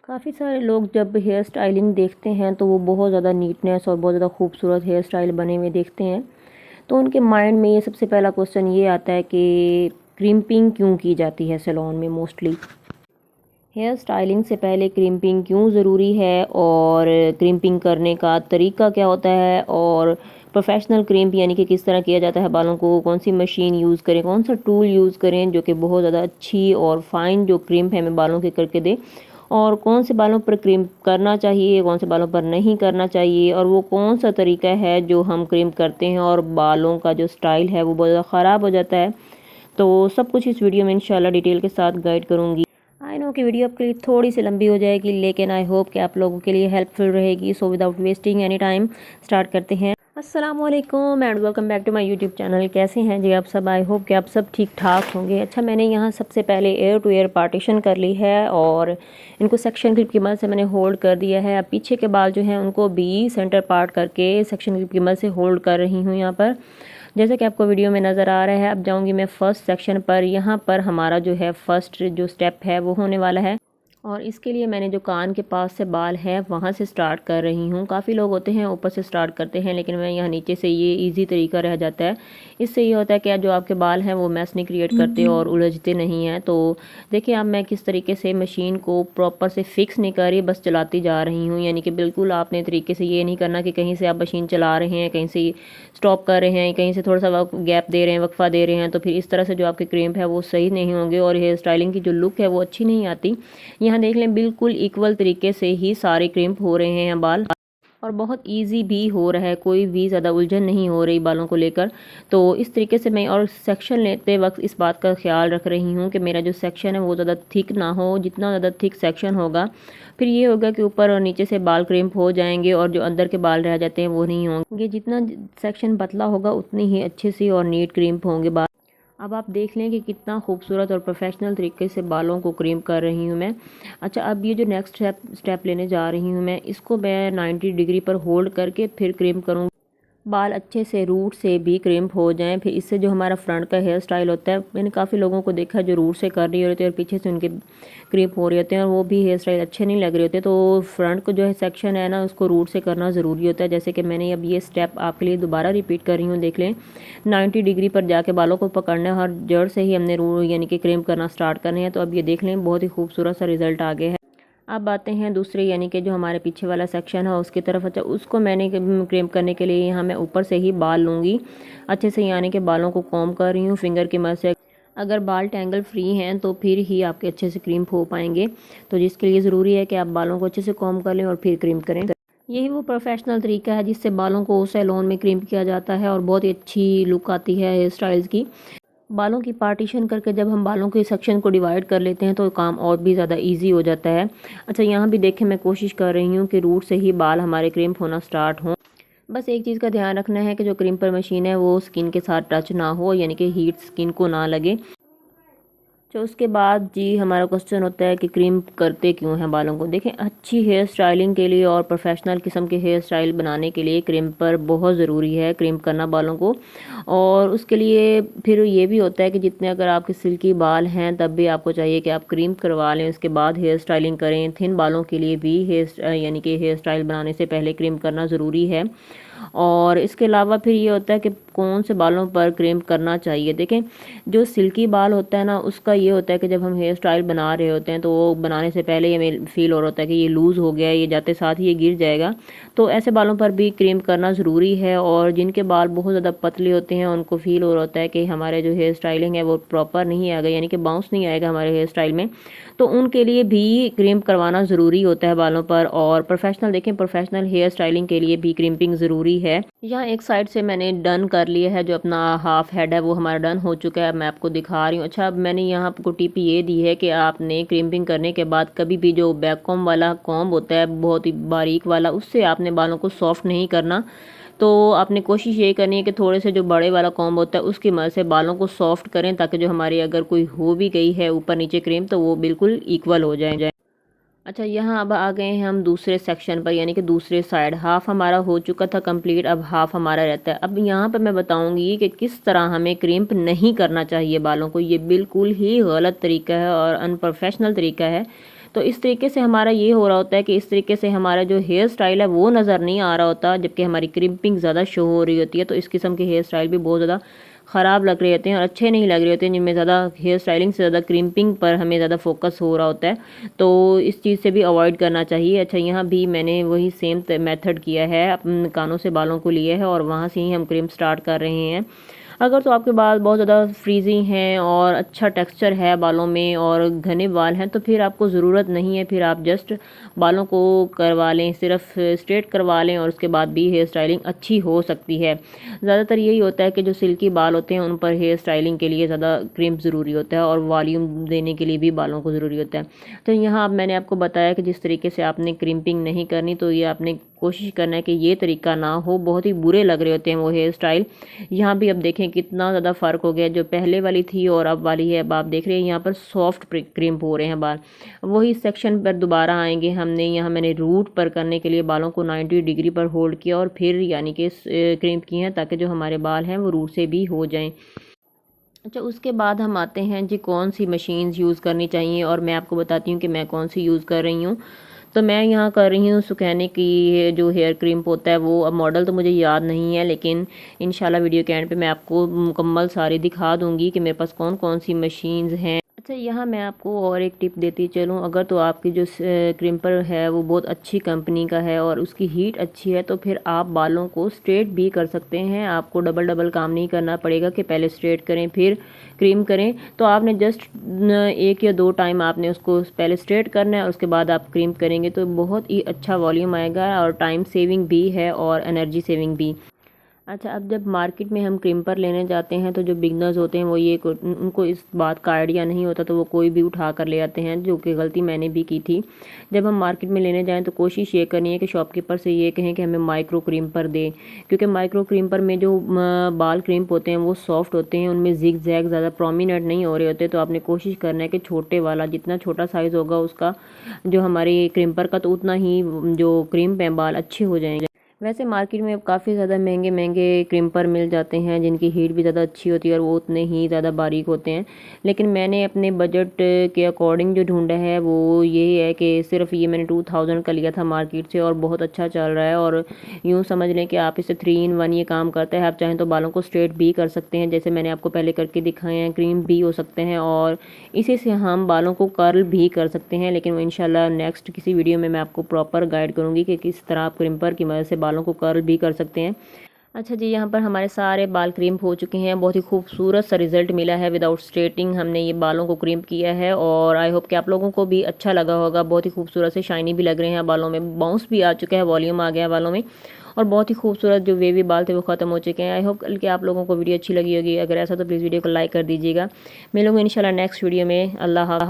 काफ़ी सारे लोग जब हेयर स्टाइलिंग देखते हैं तो वो बहुत ज़्यादा नीटनेस और बहुत ज़्यादा खूबसूरत हेयर स्टाइल बने हुए देखते हैं। तो उनके माइंड में ये सबसे पहला क्वेश्चन ये आता है कि क्रिम्पिंग क्यों की जाती है सैलून में मोस्टली। हेयर स्टाइलिंग से पहले क्रिम्पिंग क्यों ज़रूरी है और क्रिम्पिंग करने का तरीका क्या होता है और प्रोफेशनल क्रिम्प यानी कि किस तरह किया जाता है बालों को, कौन सी मशीन यूज़ करें, कौन सा टूल यूज़ करें जो कि बहुत ज़्यादा अच्छी और फाइन जो क्रिम्प है हमें बालों के करके दे, और कौन से बालों पर क्रिम्प करना चाहिए, कौन से बालों पर नहीं करना चाहिए, और वो कौन सा तरीका है जो हम क्रिम्प करते हैं और बालों का जो स्टाइल है वो बहुत ज़्यादा ख़राब हो जाता है। तो सब कुछ इस वीडियो में इंशाल्लाह डिटेल के साथ गाइड करूँगी। आई नो कि वीडियो आपके लिए थोड़ी सी लंबी हो जाएगी, लेकिन आई होप कि आप लोगों के लिए हेल्पफुल रहेगी। So without wasting any time start करते हैं। अस्सलाम वालेकुम and welcome back to my YouTube channel. कैसे हैं जी आप सब? आई होप कि आप सब ठीक ठाक होंगे। अच्छा, मैंने यहाँ सबसे पहले एयर टू एयर पार्टीशन कर ली है और इनको सेक्शन क्लिप की मदद से मैंने होल्ड कर दिया है। अब पीछे के बाल जो हैं उनको भी सेंटर पार्ट करके सेक्शन क्लिप की मदद से होल्ड कर रही हूँ यहाँ पर, जैसा कि आपको वीडियो में नज़र आ रहा है। अब जाऊंगी मैं फर्स्ट सेक्शन पर। यहाँ पर हमारा जो है फर्स्ट जो स्टेप है वो होने वाला है, और इसके लिए मैंने जो कान के पास से बाल है वहाँ से स्टार्ट कर रही हूँ। काफ़ी लोग होते हैं ऊपर से स्टार्ट करते हैं, लेकिन मैं यहाँ नीचे से, ये इजी तरीका रह जाता है। इससे ये होता है कि जो आपके बाल हैं वो मैस नहीं क्रिएट करते और उलझते नहीं हैं। तो देखिए अब मैं किस तरीके से मशीन को प्रॉपर से फिक्स नहीं कर रही, बस चलाती जा रही हूँ। यानी कि बिल्कुल आपने तरीके से ये नहीं करना कि कहीं से आप मशीन चला रहे हैं, कहीं से स्टॉप कर रहे हैं, कहीं से थोड़ा सा गैप दे रहे हैं, वक्फा दे रहे हैं, तो फिर इस तरह से जो आपके क्रिम्प है वो सही नहीं होंगे और हेयर स्टाइलिंग की जो लुक है वो अच्छी नहीं आती। यहाँ देख लें बिल्कुल इक्वल तरीके से ही सारे क्रिम्प हो रहे हैं बाल, और बहुत इजी भी हो रहा है, कोई भी ज़्यादा उलझन नहीं हो रही बालों को लेकर। तो इस तरीके से मैं और सेक्शन लेते वक्त इस बात का ख्याल रख रही हूँ कि मेरा जो सेक्शन है वो ज़्यादा थिक ना हो। जितना ज़्यादा थिक सेक्शन होगा फिर ये होगा कि ऊपर और नीचे से बाल क्रिम्प हो जाएंगे और जो अंदर के बाल रह जाते हैं वो नहीं होंगे। जितना सेक्शन पतला होगा उतनी ही अच्छे से और नीट क्रिम्प होंगे बाल। अब आप देख लें कि कितना खूबसूरत और प्रोफेशनल तरीके से बालों को क्रीम कर रही हूँ मैं। अच्छा, अब ये जो नेक्स्ट स्टेप लेने जा रही हूँ मैं, इसको मैं 90 डिग्री पर होल्ड करके फिर क्रीम करूँगी। बाल अच्छे से रूट से भी क्रिम्प हो जाएं, फिर इससे जो हमारा फ्रंट का हेयर स्टाइल होता है, मैंने काफ़ी लोगों को देखा जो रूट से कर रही होती है और पीछे से उनके क्रिम्प हो रहे होते हैं और वो भी हेयर स्टाइल अच्छे नहीं लग रहे होते। तो फ्रंट को जो है सेक्शन है ना, उसको रूट से करना ज़रूरी होता है। जैसे कि मैंने अब ये स्टेप आपके लिए दोबारा रिपीट कर रही हूँ। देख लें 90 डिग्री पर जाके बालों को पकड़ना है और जड़ से ही हमने रू यानी कि क्रिम्प करना स्टार्ट करने हैं। तो अब ये देख लें बहुत ही खूबसूरत सा रिजल्ट आ गया है। अब आते हैं दूसरे यानी कि जो हमारे पीछे वाला सेक्शन है उसकी तरफ। अच्छा, उसको मैंने क्रीम करने के लिए यहाँ मैं ऊपर से ही बाल लूँगी अच्छे से, यानी कि बालों को कॉम्ब कर रही हूँ फिंगर की मदद से। अगर बाल टैंगल फ्री हैं तो फिर ही आपके अच्छे से क्रीम हो पाएंगे। तो जिसके लिए ज़रूरी है कि आप बालों को अच्छे से कॉम्ब कर लें और फिर क्रीम करें। यही वो प्रोफेशनल तरीका है जिससे बालों को सैलून में क्रीम किया जाता है और बहुत ही अच्छी लुक आती है हेयर स्टाइल्स की। बालों की पार्टीशन करके जब हम बालों के सेक्शन को डिवाइड कर लेते हैं तो काम और भी ज़्यादा इजी हो जाता है। अच्छा, यहाँ भी देखें मैं कोशिश कर रही हूँ कि रूट से ही बाल हमारे क्रिम्प होना स्टार्ट हों। बस एक चीज़ का ध्यान रखना है कि जो क्रिम्पर मशीन है वो स्किन के साथ टच ना हो, यानी कि हीट स्किन को ना लगे। तो उसके बाद जी हमारा क्वेश्चन होता है कि क्रीम करते क्यों हैं बालों को। देखें, अच्छी हेयर स्टाइलिंग के लिए और प्रोफेशनल किस्म के हेयर स्टाइल बनाने के लिए क्रीम्पर बहुत ज़रूरी है, क्रीम करना बालों को। और उसके लिए फिर ये भी होता है कि जितने अगर आपके सिल्की बाल हैं तब भी आपको चाहिए कि आप क्रीम करवा लें, उसके बाद हेयर स्टाइलिंग करें। थिन बालों के लिए भी यानी कि हेयर स्टाइल बनाने से पहले क्रीम करना ज़रूरी है। और इसके अलावा फिर ये होता है कि कौन से बालों पर क्रीम करना चाहिए। देखें, जो सिल्की बाल होता है ना, उसका ये होता है कि जब हम हेयर स्टाइल बना रहे होते हैं तो वो बनाने से पहले ये फील हो रहा होता है कि ये लूज़ हो गया है, ये जाते साथ ही ये गिर जाएगा। तो ऐसे बालों पर भी क्रीम करना ज़रूरी है। और जिनके बाल बहुत ज़्यादा पतले होते हैं उनको फील हो रहा होता है कि हमारे जो हेयर स्टाइलिंग है वो प्रॉपर नहीं आएगा, यानी कि बाउंस नहीं आएगा हमारे हेयर स्टाइल में, तो उनके लिए भी क्रीम करवाना ज़रूरी होता है बालों पर। और प्रोफेशनल, देखें, प्रोफेशनल हेयर स्टाइलिंग के लिए भी क्रीम्पिंग ज़रूरी है। यहाँ एक साइड से मैंने डन कर लिया है, जो अपना हाफ हेड है वो हमारा डन हो चुका है। मैं आपको दिखा रही हूँ। अच्छा, अब मैंने यहाँ आपको टिप ये दी है कि आपने क्रीम्पिंग करने के बाद कभी भी जो बैक कॉम्ब वाला कॉम्ब होता है बहुत ही बारीक वाला, उससे आपने बालों को सॉफ्ट नहीं करना। तो आपने कोशिश ये करनी है कि थोड़े से जो बड़े वाला कॉम्ब होता है उसकी मदद से बालों को सॉफ्ट करें, ताकि जो हमारी अगर कोई हो भी गई है ऊपर नीचे क्रीम तो वो बिल्कुल इक्वल हो जाए। अच्छा, यहाँ अब आ गए हैं हम दूसरे सेक्शन पर, यानी कि दूसरे साइड। हाफ हमारा हो चुका था कंप्लीट, अब हाफ हमारा रहता है। अब यहाँ पर मैं बताऊंगी कि किस तरह हमें क्रीम्प नहीं करना चाहिए बालों को। ये बिल्कुल ही गलत तरीका है और अनप्रोफेशनल तरीका है। तो इस तरीके से हमारा ये हो रहा होता है कि इस तरीके से हमारा जो हेयर स्टाइल है वो नज़र नहीं आ रहा होता, जबकि हमारी क्रिम्पिंग ज़्यादा शो हो रही होती है। तो इस किस्म के हेयर स्टाइल भी बहुत ज़्यादा ख़राब लग रहे होते हैं और अच्छे नहीं लग रहे होते हैं, जिनमें ज़्यादा हेयर स्टाइलिंग से ज़्यादा क्रिम्पिंग पर हमें ज़्यादा फोकस हो रहा होता है। तो इस चीज़ से भी अवॉइड करना चाहिए। अच्छा, यहाँ भी मैंने वही सेम मेथड किया है, अपने कानों से बालों को लिया है और वहाँ से ही हम क्रिम स्टार्ट कर रहे हैं। अगर तो आपके बाल बहुत ज़्यादा फ्रीज़ी हैं और अच्छा टेक्सचर है बालों में और घने बाल हैं, तो फिर आपको ज़रूरत नहीं है, फिर आप जस्ट बालों को करवा लें, सिर्फ स्ट्रेट करवा लें और उसके बाद भी हेयर स्टाइलिंग अच्छी हो सकती है। ज़्यादातर यही होता है कि जो सिल्की बाल होते हैं उन पर हेयर स्टाइलिंग के लिए ज़्यादा क्रीम ज़रूरी होता है और वॉल्यूम देने के लिए भी बालों को ज़रूरी होता है। तो यहाँ अब मैंने आपको बताया कि जिस तरीके से आपने क्रिम्पिंग नहीं करनी, तो ये आपने कोशिश करना है कि ये तरीका ना हो। बहुत ही बुरे लग रहे होते हैं वो हेयर स्टाइल। यहाँ भी अब देखें कितना ज़्यादा फ़र्क हो गया, जो पहले वाली थी और अब वाली है। अब आप देख रहे हैं यहाँ पर सॉफ्ट क्रिम्प हो रहे हैं बाल। वही सेक्शन पर दोबारा आएंगे हमने। यहाँ मैंने रूट पर करने के लिए बालों को 90 डिग्री पर होल्ड किया और फिर यानी कि क्रिम्प किए हैं, ताकि जो हमारे बाल हैं वो रूट से भी हो जाएं। अच्छा, उसके बाद हम आते हैं जी कौन सी मशीन्स यूज़ करनी चाहिए, और मैं आपको बताती हूँ कि मैं कौन सी यूज़ कर रही हूँ। तो मैं यहाँ कर रही हूँ सुकैनिक की जो हेयर क्रीम होता है वो। अब मॉडल तो मुझे याद नहीं है, लेकिन इंशाल्लाह वीडियो के एंड पे मैं आपको मुकम्मल सारी दिखा दूँगी कि मेरे पास कौन कौन सी मशीन्स हैं। अच्छा, यहाँ मैं आपको और एक टिप देती चलूँ। अगर तो आपकी जो क्रिम्पर है वो बहुत अच्छी कंपनी का है और उसकी हीट अच्छी है, तो फिर आप बालों को स्ट्रेट भी कर सकते हैं। आपको डबल डबल काम नहीं करना पड़ेगा कि पहले स्ट्रेट करें फिर क्रीम करें। तो आपने जस्ट 1 या 2 टाइम आपने उसको पहले स्ट्रेट करना है और उसके बाद आप क्रीम करेंगे, तो बहुत ही अच्छा वॉल्यूम आएगा और टाइम सेविंग भी है और एनर्जी सेविंग भी। अच्छा, अब जब मार्केट में हम क्रिम्पर लेने जाते हैं तो जो बिगनर्स होते हैं वो उनको इस बात का आइडिया नहीं होता, तो वो कोई भी उठा कर ले आते हैं, जो कि गलती मैंने भी की थी। जब हम मार्केट में लेने जाएं तो कोशिश ये करनी है कि शॉपकीपर से ये कहें कि हमें माइक्रो क्रिम्पर दें, क्योंकि माइक्रो क्रिम्पर में जो बाल क्रिम्प होते हैं वो सॉफ्ट होते हैं, उनमें जिग जैग ज़्यादा प्रोमिनेंट नहीं हो रहे होते। तो आपने कोशिश करना है कि छोटे वाला, जितना छोटा साइज़ होगा उसका जो हमारे क्रिम्पर का, तो उतना ही जो क्रिम्प है बाल अच्छे हो जाएंगे। वैसे मार्केट में अब काफ़ी ज़्यादा महंगे महंगे क्रिम्पर मिल जाते हैं, जिनकी हीट भी ज़्यादा अच्छी होती है और वो उतने ही ज़्यादा बारीक होते हैं। लेकिन मैंने अपने बजट के अकॉर्डिंग जो ढूंढा है वो ये है कि सिर्फ ये मैंने 2000 का लिया था मार्केट से और बहुत अच्छा चल रहा है। और यूँ समझ लें कि आप इसे 3 in 1 ये काम करता है। आप चाहें तो बालों को स्ट्रेट भी कर सकते हैं, जैसे मैंने आपको पहले करके दिखाए हैं, क्रीम भी हो सकते हैं, और इसी से हम बालों को कर्ल भी कर सकते हैं। लेकिन इंशाल्लाह नेक्स्ट किसी वीडियो में मैं आपको प्रॉपर गाइड करूँगी कि किस तरह आप क्रिम्पर की मदद से बालों को कर्ल भी कर सकते हैं। अच्छा जी, यहाँ पर हमारे सारे बाल क्रीम हो चुके हैं। बहुत ही खूबसूरत सा रिजल्ट मिला है। विदाउट स्ट्रेटिंग हमने ये बालों को क्रीम किया है और आई होप कि आप लोगों को भी अच्छा लगा होगा। बहुत ही खूबसूरत से शाइनी भी लग रहे हैं बालों में, बाउंस भी आ चुका है, वॉल्यूम आ गया है बालों में, और बहुत ही खूबसूरत जो वेवी बाल थे वो ख़त्म हो चुके हैं। आई होप कि आप लोगों को वीडियो अच्छी लगी होगी। अगर ऐसा तो प्लीज़ वीडियो को लाइक कर दीजिएगा। मिलूंगा इंशाल्लाह नेक्स्ट वीडियो में। अल्लाह हाफ़िज़।